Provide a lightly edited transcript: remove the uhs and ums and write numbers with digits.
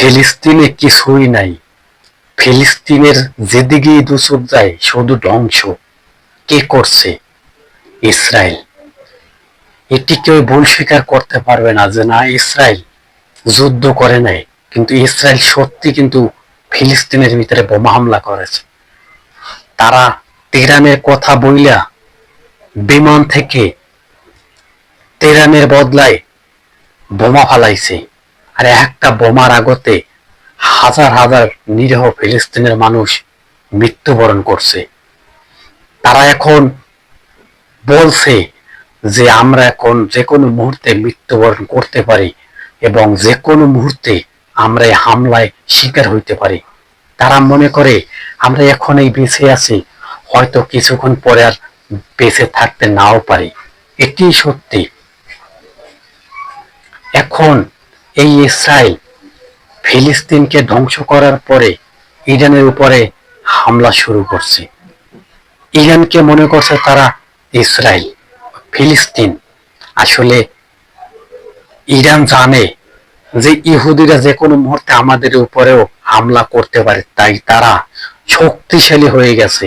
ফিলিস্তিনে কিছুই নাই। ফিলিস্তিনের যেদিকেই দু চোখ যায় শুধু ধ্বংস। কে করছে? ইসরায়েল। এটি কেউ ভুল স্বীকার করতে পারবে না যে না, ইসরায়েল যুদ্ধ করে নাই, কিন্তু ইসরায়েল সত্যি কিন্তু ফিলিস্তিনের ভিতরে বোমা হামলা করেছে। তারা তেহরানের কথা বইলা বিমান থেকে তেহরানের বদলায় বোমা ফালাইছে। আর একটা বোমার আগতে হাজার হাজার নিরীহ ফিলিস্তিনের মানুষ মৃত্যুবরণ করছে। তারা এখন বলছে যে আমরা এখন যে কোনো মুহূর্তে মৃত্যুবরণ করতে পারি এবং যে কোনো মুহূর্তে আমরা এই হামলায় শিকার হইতে পারি। তারা মনে করে আমরা এখন এই বেঁচে আছি, হয়তো কিছুক্ষণ পরে আর বেঁচে থাকতে নাও পারি। এটি সত্যি। এখন এই ইসরায়েল ফিলিস্তিনকে ধ্বংস করার পরে ইরানের উপরে হামলা শুরু করছে। ইরানকে মনে করছে তারা ইসরায়েল, ফিলিস্তিন। আসলে ইরান জানে যে ইহুদিরা যে কোনো মুহূর্তে আমাদের উপরেও হামলা করতে পারে, তাই তারা শক্তিশালী হয়ে গেছে।